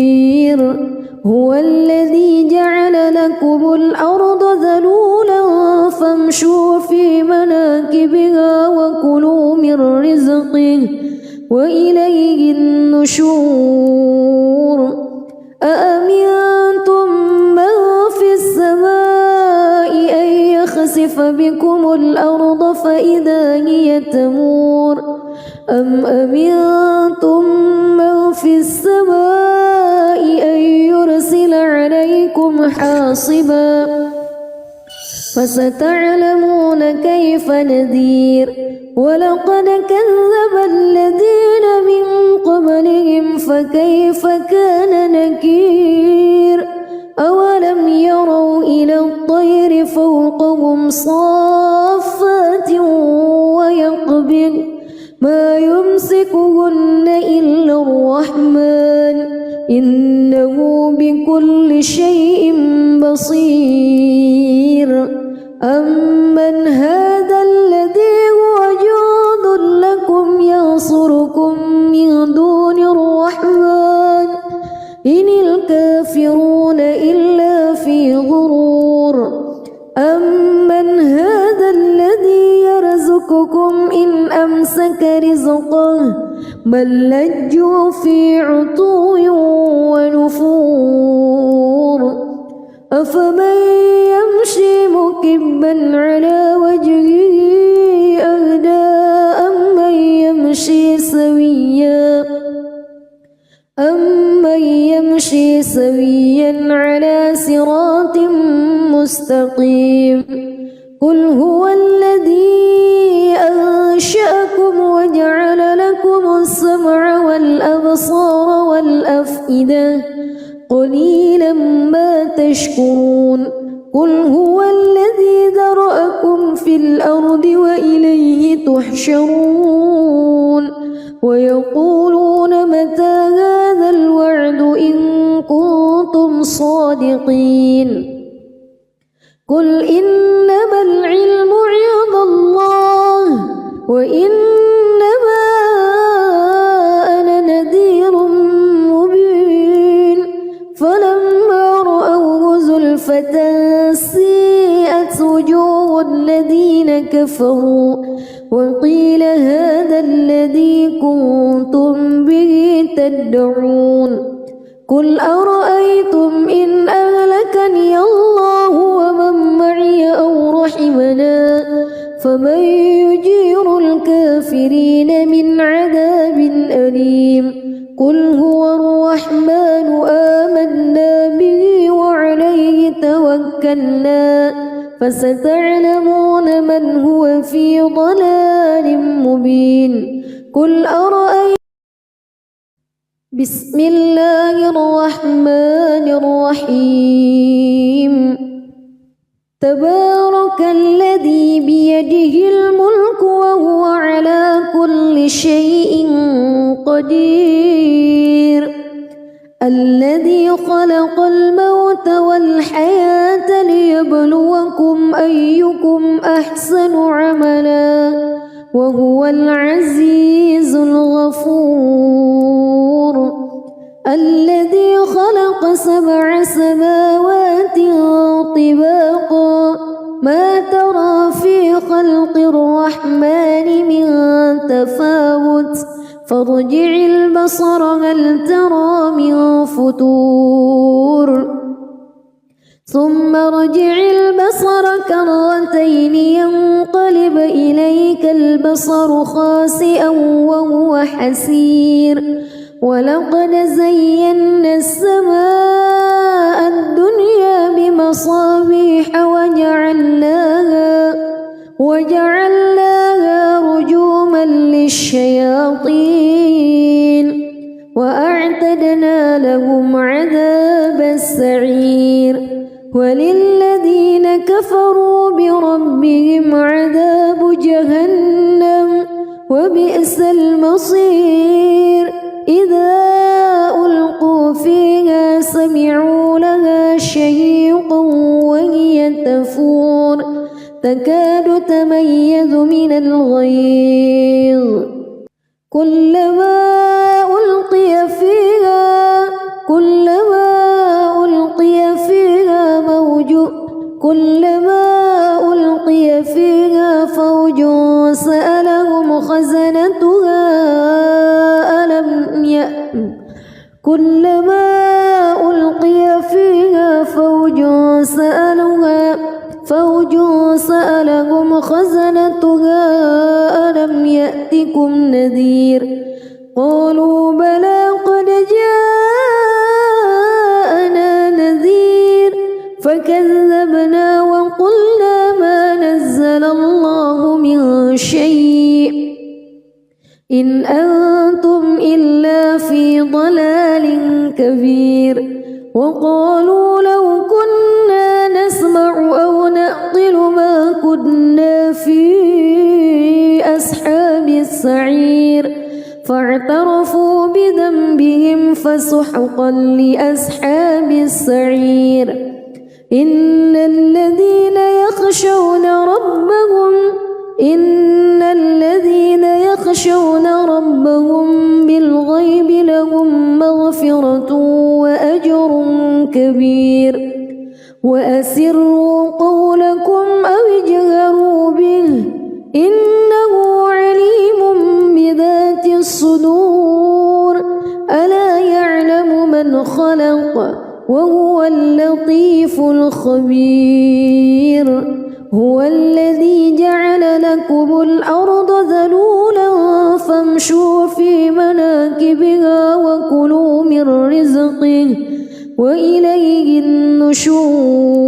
هو الذي جعل لكم الأرض ذلولا فامشوا في مناكبها وكلوا من رزقه وإليه النشور أأمنتم من في السماء أن يخسف بكم الأرض فإذا هي تمور أم أمنتم من في السماء أن يرسل عليكم حاصبا فستعلمون كيف نذير ولقد كذب الذين من قبلهم فكيف كان نكير أولم يروا إلى الطير فوقهم صافات ما يمسكهن إلا الرحمن إنه بكل شيء بصير أمن هذا الذي هو جند لكم ينصركم من دون الرحمن إن الكافرون إلا في غرور أمن هذا الذي يرزقكم إن أمسك رزقه بل لجوا في عتو ونفور أفمن يمشي مكبا على وجهه أهدى أمن يمشي سويا على صراط مستقيم قل هو الذي أنشأكم وجعل لكم السمع والأبصار والأفئدة قليلا ما تشكرون قل هو الذي ذرأكم في الأرض وإليه تحشرون ويقولون متى هذا الوعد إن كنتم صادقين قل إنما العلم عند الله وإنما أنا نذير مبين فلما رأوه زلفة سيئت وجوه الذين كفروا وقيل هذا الذي كنتم به تدعون قل أرأيتم إن أهلكني الله ومن معي أو رحمنا فمن يجير الكافرين من عذاب أليم قل هو الرحمن آمنا به وعليه توكلنا فستعلمون من هو في ضلال مبين قل أرأيتم بسم الله الرحمن الرحيم تبارك الذي بيده الملك وهو على كل شيء قدير الذي خلق الموت والحياة ليبلوكم أيكم أحسن عملا وهو العزيز الغفور الذي خلق 7 سماوات طباقا ما ترى في خلق الرحمن من تفاوت فارجع البصر هل ترى من فتور ثم ارجع البصر كرتين ينقلب إليك البصر خاسئا وهو حسير ولقد زينا السماء الدنيا بمصابيح وجعلناها رجوما للشياطين وأعتدنا لهم عذاب السعير وللذين كفروا بربهم عذاب جهنم وبئس المصير إذا ألقوا فيها سمعوا لها شهيقا وهي تفور تكاد تميز من الغيظ كلما ألقي فيها فوج سألهم خزنتها كلما ألقي فيها فوج سألهم خزنتها ألم يأتكم نذير قالوا بلى قد جاءنا نذير فكذبنا وقلنا ما نزل الله من شيء إن أنتم إلا في ضلال كبير وقالوا لو كنا نسمع أو نعقل ما كنا في أصحاب السعير السعير فاعترفوا بذنبهم فسحقا لأصحاب السعير إن الذين يخشون ربهم بالغيب لهم مغفرة وأجر كبير وأسروا قولكم أو اجهروا به إنه عليم بذات الصدور ألا يعلم من خلق وهو اللطيف الخبير هو الذي جعل لكم الأرض ذلولا فامشوا في مناكبها وكلوا من رزقه وإليه النشور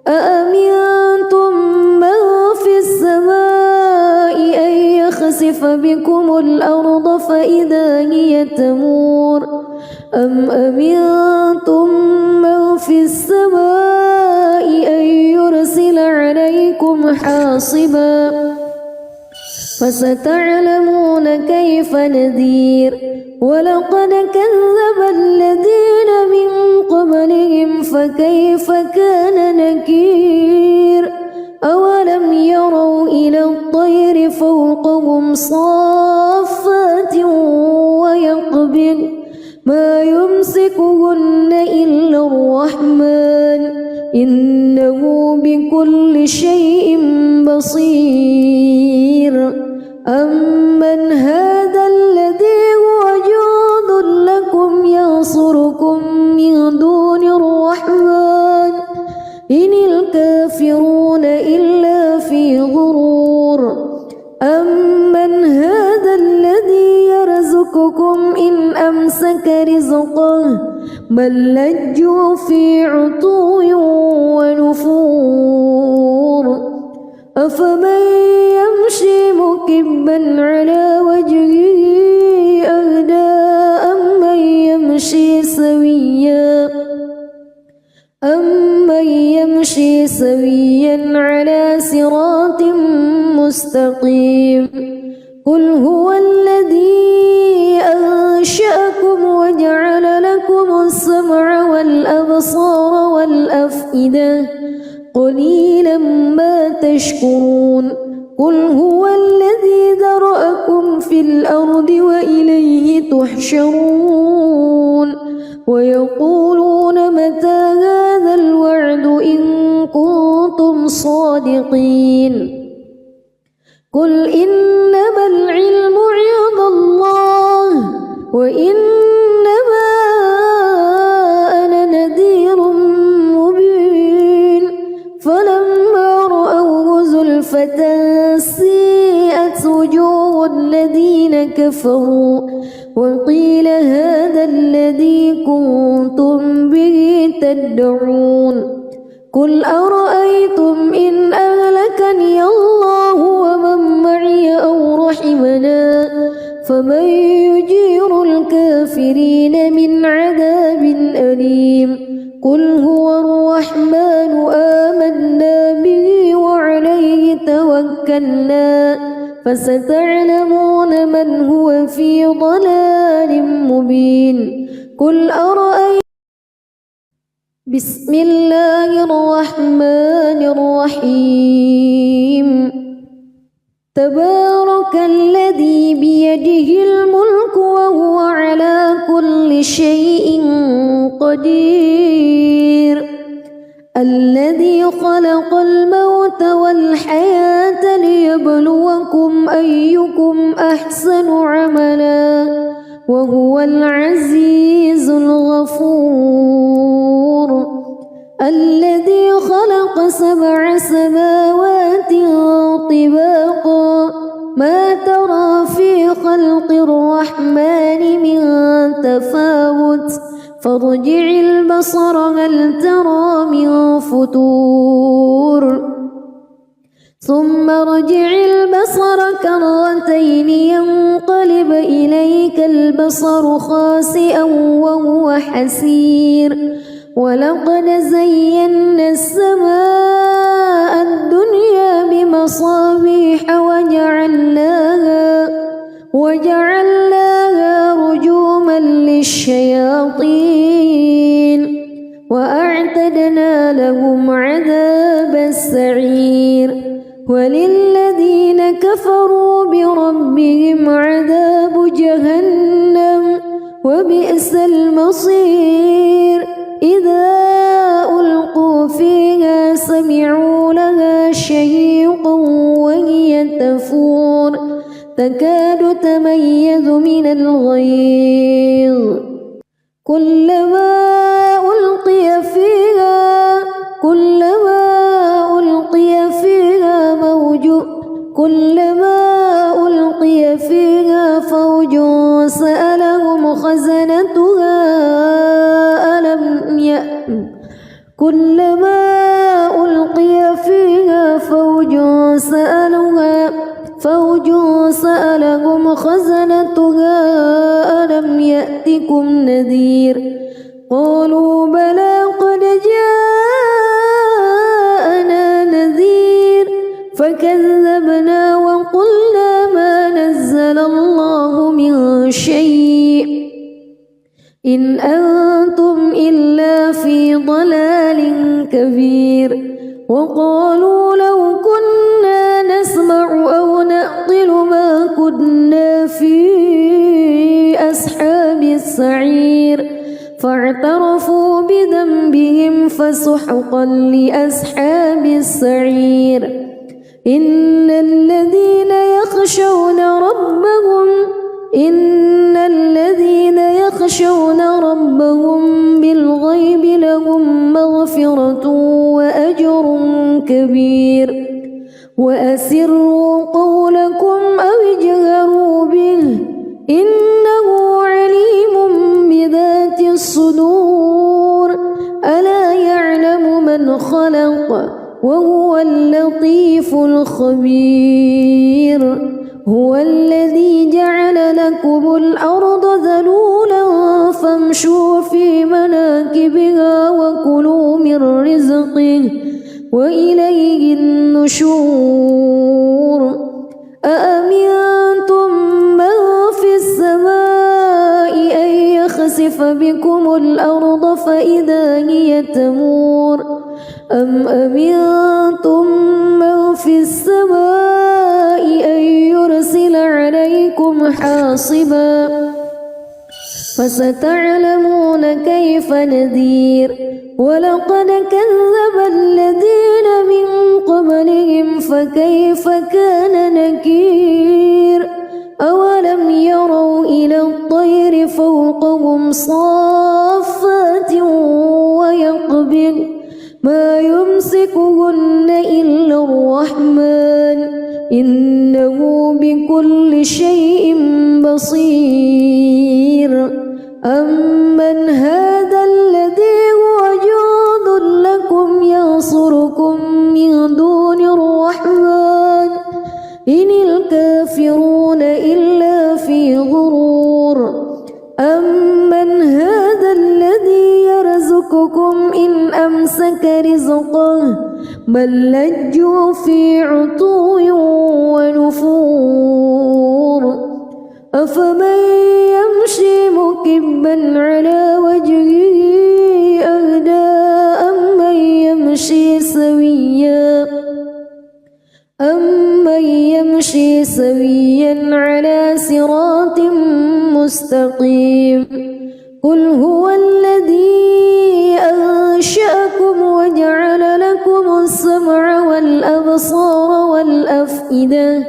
أأمنتم من في السماء أن يخسف بكم الأرض فإذا هي تمور أم أمنتم من في السماء أن يرسل عليكم حاصبا فستعلمون كيف نذير ولقد كذب الذين من قبلهم فكيف كان نكير أولم يروا إلى الطير فوقهم صافات ويقبض ما يمسكهن إلا الرحمن إنه بكل شيء بصير أمن هذا الذي هو جند لكم ينصركم من دون الرحمن إن الكافرون إلا في غرور أمن هذا الذي يرزقكم إن أمسك رزقه بل لجوا في عتو ونفور أفمن يمشي مكبا على وجهه أهدى أمن يمشي سويا على صراط مستقيم قل هو الذي أنشأكم وجعل لكم السمع والأبصار والأفئدة قليلا ما تشكرون قل هو الذي ذرأكم في الأرض وإليه تحشرون ويقولون متى هذا الوعد إن كنتم صادقين قل إنما العلم عند الله وإنما أنا نذير مبين فلما رأوه زلفة سيئت وجوه الذين كفروا وقيل هذا الذي كنتم به تدعون قل أرأيتم إن أهلكني الله ومن معي أو رحمنا فمن يجير الكافرين من عذاب أليم قل هو الرحمن آمنا به وعليه توكلنا فستعلمون من هو في ضلال مبين قل أرأيتم بسم الله الرحمن الرحيم تبارك الذي بيده الملك وهو على كل شيء قدير الذي خلق الموت والحياة ليبلوكم أيكم أحسن عملا وهو العزيز الغفور الذي خلق 7 سماوات طباقا ما ترى في خلق الرحمن من تفاوت فارجع البصر هل ترى من فتور ثم ارجع البصر كرتين ينقلب إليك البصر خاسئا وهو حسير ولقد زينا السماء الدنيا بمصابيح وجعلناها رجوما للشياطين وأعتدنا لهم عذاب السعير وللذين كفروا بربهم عذاب جهنم وبئس المصير إذا ألقوا فيها سمعوا لها شهيقا وهي تفور تكاد تميز من الغيظ كلما ألقي فيها فوج سألهم خزنتها ألم يأتكم نذير قالوا بلى قد جاءنا نذير فكذبنا وقلنا ما نزل الله من شيء إن أنتم إلا في ضلال كبير وقالوا لو كنا نسمع أو نعقل ما كنا في أصحاب السعير فاعترفوا بذنبهم فسحقا لأصحاب السعير إن الذين يخشون ربهم بالغيب لهم مغفرة وأجر كبير وأسروا قولكم أو اجهروا به إنه عليم بذات الصدور ألا يعلم من خلق وهو اللطيف الخبير هو الذي جعل لكم الأرض ذلولا فامشوا في مناكبها وكلوا من رزقه وإليه النشور أأمنتم من في السماء أن يخسف بكم الأرض فإذا هي تمور أم أمنتم من في السماء أن يرسل عليكم حاصبا فستعلمون كيف نذير ولقد كذب الذين من قبلهم فكيف كان نكير أولم يروا إلى الطير فوقهم صافات ويقبض ما يمسكهن إلا الرحمن إنه بكل شيء بصير أمن هذا الذي هو جند لكم ينصركم من دون الرحمن إن الكافرون إلا في غرور أمن هذا الذي يرزقكم إن أمسك رزقه بل لجوا في عتو ونفور أفمن يمشي مكبا على وجهه أهدى أمن يمشي سويا على صراط مستقيم قل هو الذي أنشأكم وجعل لكم السمع والأبصار والأفئدة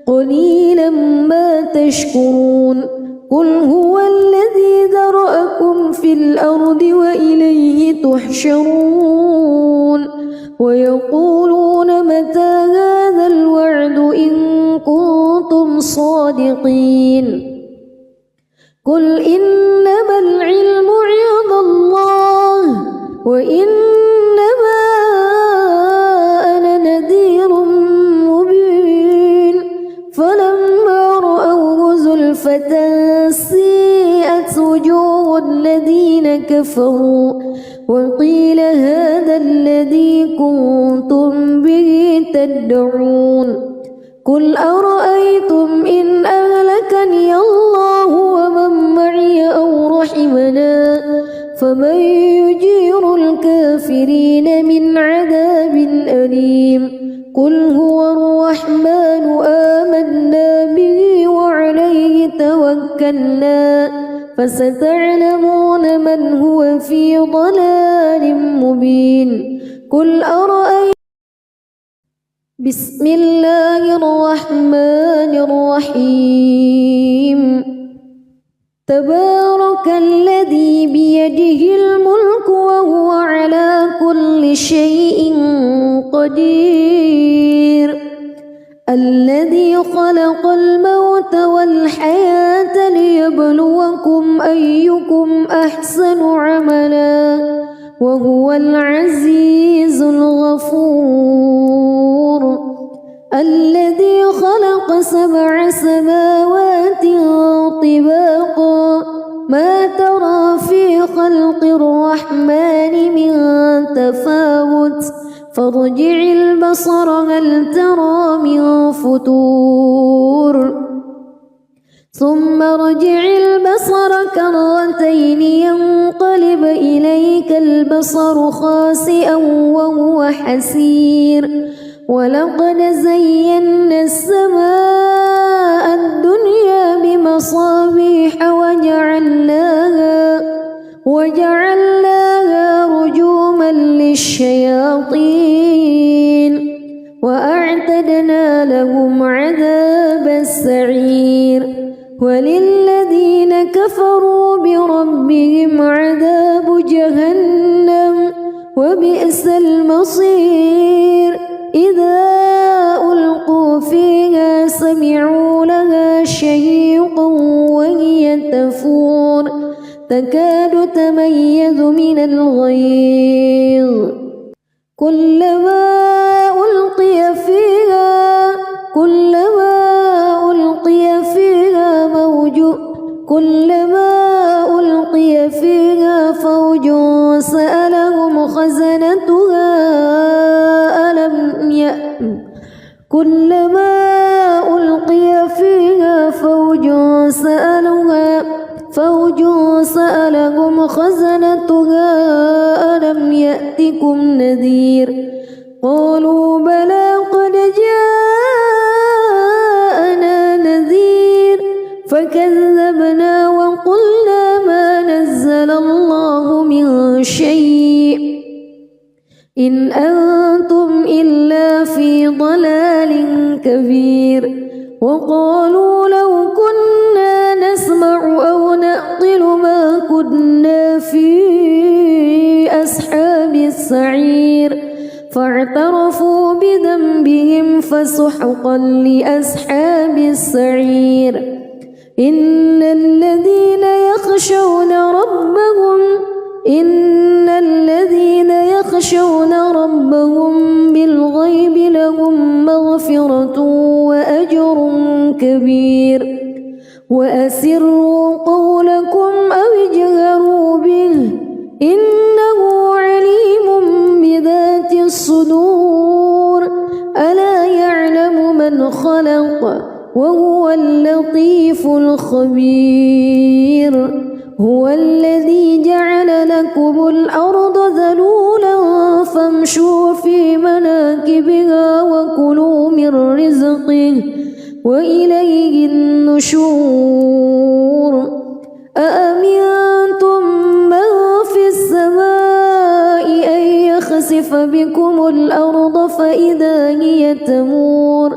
قليلا ما تشكرون قل هو الذي ذرأكم في الأرض وإليه تحشرون ويقولون متى هذا الوعد إن كنتم صادقين قل إنما العلم عند الله وإنما أنا نذير مبين فلما رأوه زلفة سيئت وجوه الذين كفروا وقيل هذا الذي كنتم به تدعون قل أرأيتم إن أهلكني الله ومن معي أو رحمنا فمن يجير الكافرين من عذاب أليم قل هو الرحمن آمنا به وعليه توكلنا فستعلمون من هو في ضلال مبين قل أرأيتم بسم الله الرحمن الرحيم تبارك الذي بيده الملك وهو على كل شيء قدير الذي خلق الموت والحياة ليبلوكم أيكم أحسن عملا وهو العزيز الغفور الذي خلق 7 سماوات طباقا ما ترى في خلق الرحمن من تفاوت فارجع البصر هل ترى من فتور ثم ارجع البصر كرتين ينقلب إليك البصر خاسئا وهو حسير ولقد زينا السماء الدنيا بمصابيح وجعلناها رجوما للشياطين وأعتدنا لهم عذاب السعير وللذين كفروا بربهم عذاب جهنم وبئس المصير إذا ألقوا فيها سمعوا لها شهيقا وهي تفور تكاد تميز من الغيظ كلما ألقي فيها فوج سألهم خزنتها كلما ألقي فيها فوج سألهم خزنتها ألم يأتكم نذير قالوا بلى قد جاءنا نذير فكذبنا وقلنا ما نزل الله من شيء إن أنتم إلا في ضلال كبير وقالوا لو كنا نسمع أو نعقل ما كنا في أصحاب السعير فاعترفوا بذنبهم فسحقا لأصحاب السعير إن الذين يخشون ربهم بالغيب لهم مغفرة وأجر كبير وأسروا قولكم أو اجهروا به إنه عليم بذات الصدور ألا يعلم من خلق وهو اللطيف الخبير هو الذي جعل لكم الأرض ذلولا فامشوا في مناكبها وكلوا من رزقه وإليه النشور أأمنتم من في السماء أن يخسف بكم الأرض فإذا هي تمور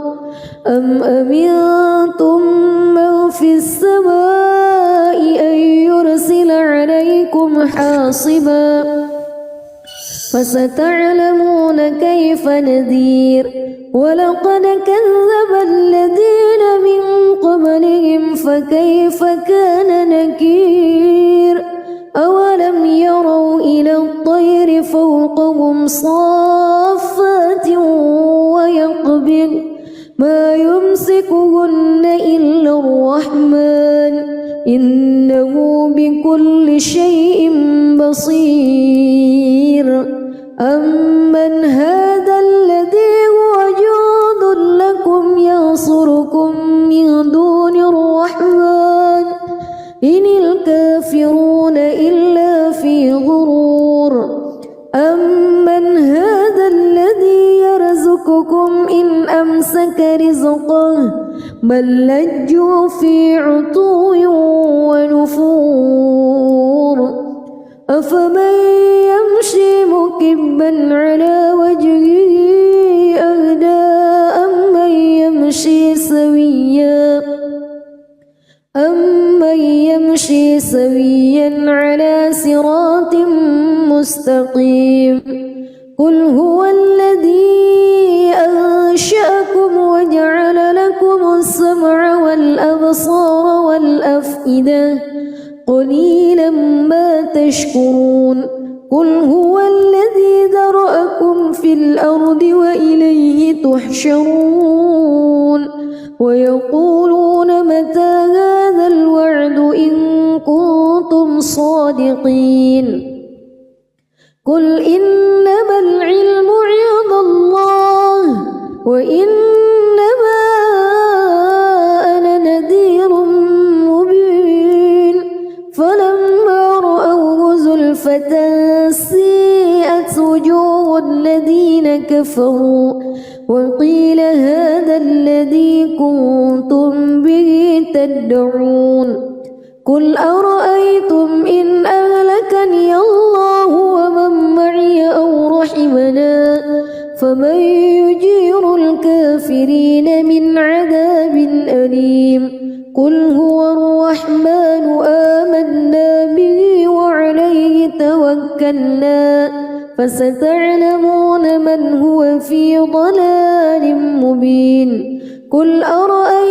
أم أمنتم من في السماء أن يرسل عليكم حاصبا فستعلمون كيف نذير ولقد كذب الذين من قبلهم فكيف كان نكير أولم يروا إلى الطير فوقهم صافات ويقبض ما يمسكهن إلا الرحمن إنه بكل شيء بصير أمن هذا الذي هو جند لكم ينصركم من دون الرحمن إن الكافرون إلا في غرور أمن هذا الذي يرزقكم إن أمسك رزقه بل لجوا في عتو ونفور أفمن يمشي مكبا على وجهه أهدى أمن يمشي سويا على صراط مستقيم قل هو الذي أنشأكم وجعل لكم السمع والأبصار والأفئدة قليلا ما تشكرون قل هو الذي ذرأكم في الأرض وإليه تحشرون ويقولون متى هذا الوعد إن كنتم صادقين قل إنما العلم عند الله وإنما أنا نذير مبين فلما رأوه زلفة سيئت وجوه الذين كفروا وقيل هذا الذي كنتم به تدعون قل أرأيتم إن أهلكني الله ومن معي أو رحمنا فمن يجير الكافرين من عذاب أليم قل هو الرحمن آمنا به وعليه توكلنا فستعلمون من هو في ضلال مبين قل أرأيتم